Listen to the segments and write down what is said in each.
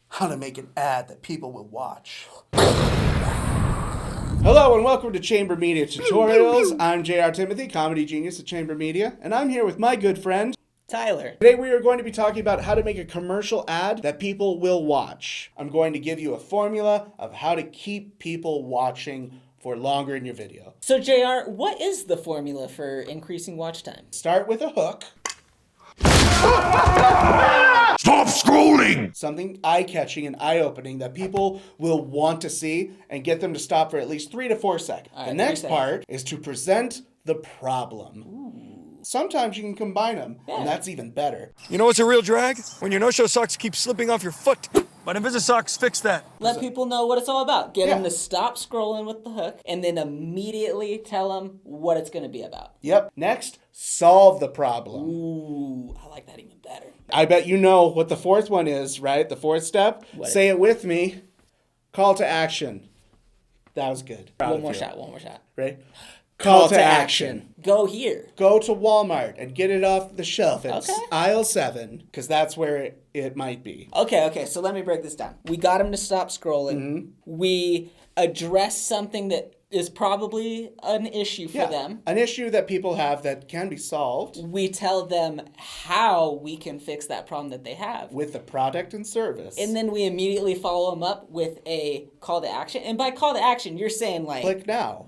how to make an ad that people will watch. Hello and welcome to Chamber Media Tutorials. I'm JR Timothy, comedy genius at Chamber Media, and I'm here with my good friend, Tyler. Today we are going to be talking about how to make a commercial ad that people will watch. I'm going to give you a formula of how to keep people watching for longer in your video. So JR, what is the formula for increasing watch time? Start with a hook. Stop scrolling! Something eye-catching and eye-opening that people will want to see and get them to stop for at least 3 to 4 seconds. All right, the next part is to present the problem. Ooh. Sometimes you can combine them, and that's even better. You know what's a real drag? When your no-show socks keep slipping off your foot. But Invisisocks fix that. Let people know what it's all about. Get them Yeah. to stop scrolling with the hook and then immediately tell them what it's going to be about. Yep. Next, solve the problem. Ooh, I like that even better. I bet you know what the fourth one is, right? The fourth step? What? Say it with me. Call to action. That was good. One more shot. Right? Call to action. Go here. Go to Walmart and get it off the shelf. It's Okay. aisle 7, because that's where it might be. Okay, so let me break this down. We got them to stop scrolling. Mm-hmm. We address something that is probably an issue for them. An issue that people have that can be solved We tell them how we can fix that problem that they have. with the product and service. And then we immediately follow them up with a call to action. And by call to action, you're saying like, Click now.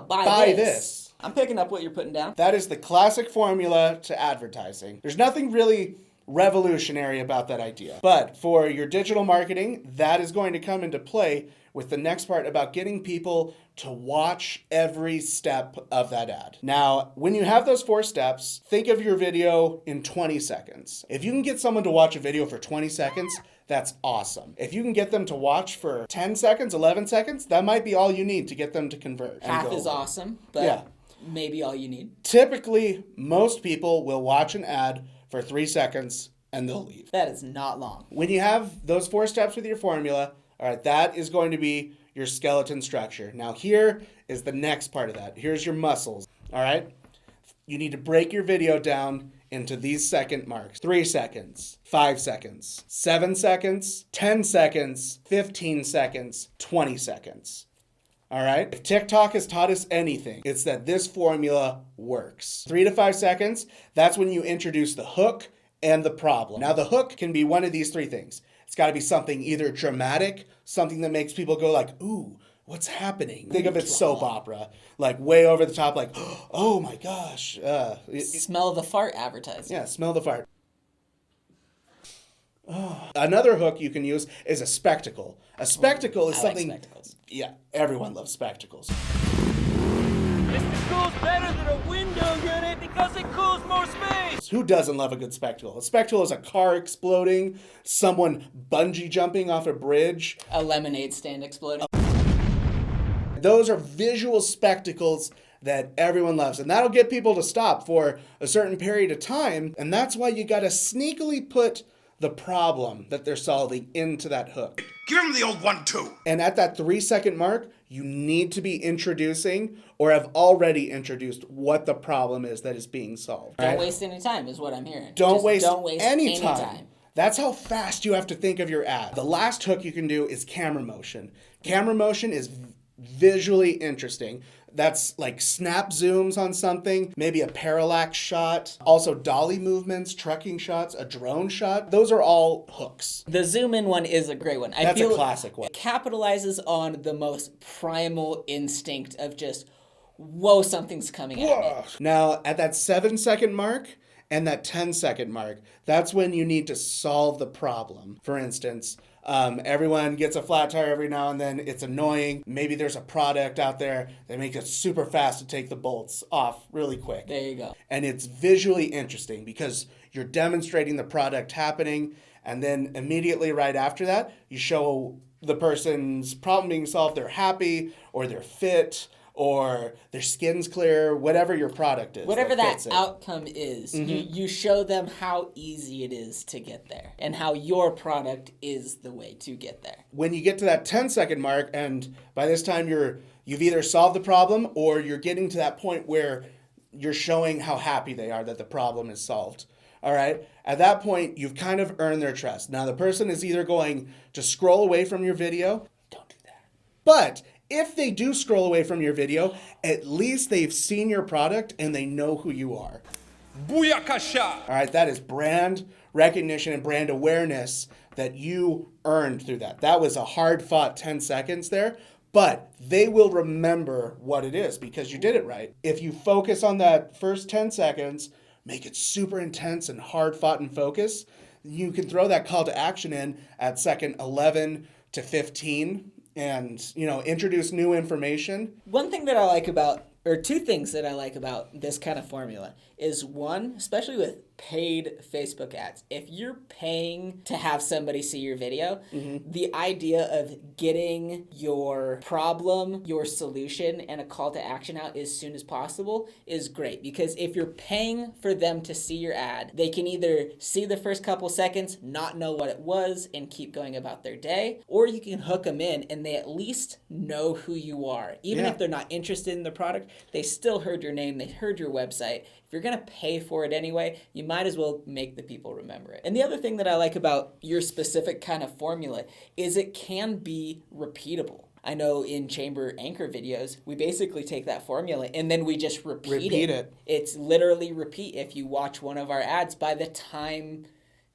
buy Buy this. this. I'm picking up what you're putting down. That is the classic formula to advertising. There's nothing really revolutionary about that idea. But for your digital marketing, that is going to come into play with the next part about getting people to watch every step of that ad. Now, when you have those 4 steps, think of your video in 20 seconds. If you can get someone to watch a video for 20 seconds, that's awesome. If you can get them to watch for 10 seconds, 11 seconds, that might be all you need to get them to convert. and Half go is over. awesome, but Yeah. maybe all you need. Typically, most people will watch an ad for 3 seconds and they'll leave. That is not long. When you have those 4 steps with your formula, all right, that is going to be your skeleton structure. Now here is the next part of that. Here's your muscles, all right? You need to break your video down into these second marks. 3 seconds, 5 seconds, 7 seconds, 10 seconds, 15 seconds, 20 seconds. All right? If TikTok has taught us anything, it's that this formula works. 3 to 5 seconds, that's when you introduce the hook and the problem. Now the hook can be one of these 3 things. It's got to be something either dramatic, something that makes people go like, ooh, what's happening? Think of it soap opera, like way over the top, like, oh my gosh. Smell the fart advertising. Yeah, smell the fart. Another hook you can use is a spectacle. A spectacle is I something... like spectacles. Yeah, everyone loves spectacles. MrCool's better than a window unit because it cools more space! Who doesn't love a good spectacle? A spectacle is a car exploding, someone bungee jumping off a bridge. A lemonade stand exploding. Those are visual spectacles that everyone loves. And that'll get people to stop for a certain period of time. And that's why you gotta sneakily put the problem that they're solving into that hook. Give him the old 1-2. And at that 3-second mark, you need to be introducing or have already introduced what the problem is that is being solved. Don't right? waste any time is what I'm hearing. Don't Just waste don't waste any time. That's how fast you have to think of your ad. The last hook you can do is camera motion. Camera motion is visually interesting. That's like snap zooms on something, maybe a parallax shot, also dolly movements, trucking shots, a drone shot. Those are all hooks. The zoom in one is a great one. I That's feel a classic one. It capitalizes on the most primal instinct of just, whoa, something's coming at me. Now, at that 7-second mark and that 10-second mark, that's when you need to solve the problem. For instance, everyone gets a flat tire every now and then. It's annoying. Maybe there's a product out there that makes it super fast to take the bolts off really quick. There you go. And it's visually interesting because you're demonstrating the product happening, and then immediately right after that, you show the person's problem being solved. They're happy, or they're fit, or their skin's clear, whatever your product is. Whatever that fits it. outcome is, you show them how easy it is to get there and how your product is the way to get there. When you get to that 10-second mark, and by this time you've either solved the problem or you're getting to that point where you're showing how happy they are that the problem is solved. All right. At that point, you've kind of earned their trust. Now, the person is either going to scroll away from your video. Don't do that. But if they do scroll away from your video, at least they've seen your product and they know who you are. Booyakasha! All right. That is brand recognition and brand awareness that you earned through that. That was a hard-fought 10 seconds there. But they will remember what it is because you did it right. If you focus on that first 10 seconds, make it super intense and hard fought and focus, you can throw that call to action in at second 11 to 15 and, introduce new information. One thing that I like about, or two things that I like about this kind of formula is one, especially with paid Facebook ads. If you're paying to have somebody see your video, the idea of getting your problem, your solution, and a call to action out as soon as possible is great. Because if you're paying for them to see your ad, they can either see the first couple seconds, not know what it was, and keep going about their day, or you can hook them in and they at least know who you are. Even if they're not interested in the product, they still heard your name, they heard your website. If you're going to pay for it anyway, you might as well make the people remember it. And the other thing that I like about your specific kind of formula is it can be repeatable. I know in Chamber Anchor videos, we basically take that formula and then we just repeat it. It's literally repeat. If you watch one of our ads, by the time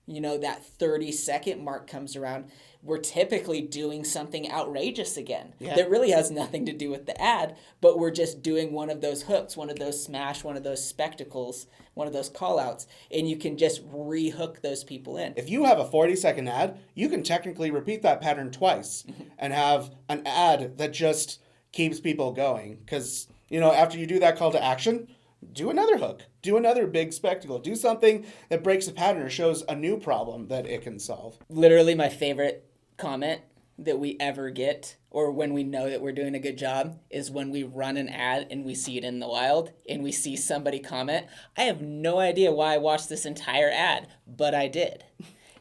that 30-second mark comes around, we're typically doing something outrageous again. That really has nothing to do with the ad, but we're just doing one of those hooks, one of those smash, one of those spectacles, one of those call-outs, and you can just re-hook those people in. If you have a 40-second ad, you can technically repeat that pattern twice and have an ad that just keeps people going. Because, after you do that call to action, do another hook, do another big spectacle, do something that breaks the pattern or shows a new problem that it can solve. Literally my favorite comment that we ever get, or when we know that we're doing a good job, is when we run an ad and we see it in the wild and we see somebody comment, I have no idea why I watched this entire ad, but I did.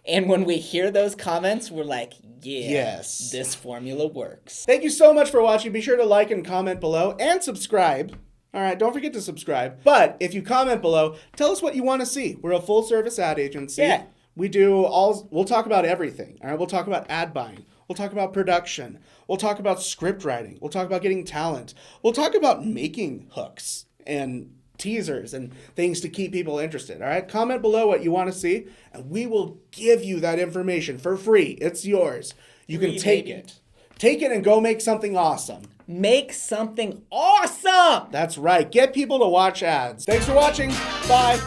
And when we hear those comments, we're like, yes, this formula works. Thank you so much for watching. Be sure to like and comment below and subscribe. All right, don't forget to subscribe. But if you comment below, tell us what you want to see. We're a full-service ad agency. Yeah. We'll talk about everything. All right, we'll talk about ad buying. We'll talk about production. We'll talk about script writing. We'll talk about getting talent. We'll talk about making hooks and teasers and things to keep people interested. All right, comment below what you want to see, and we will give you that information for free. It's yours. You can take it. Take it and go make something awesome. Make something awesome! That's right. Get people to watch ads. Thanks for watching. Bye.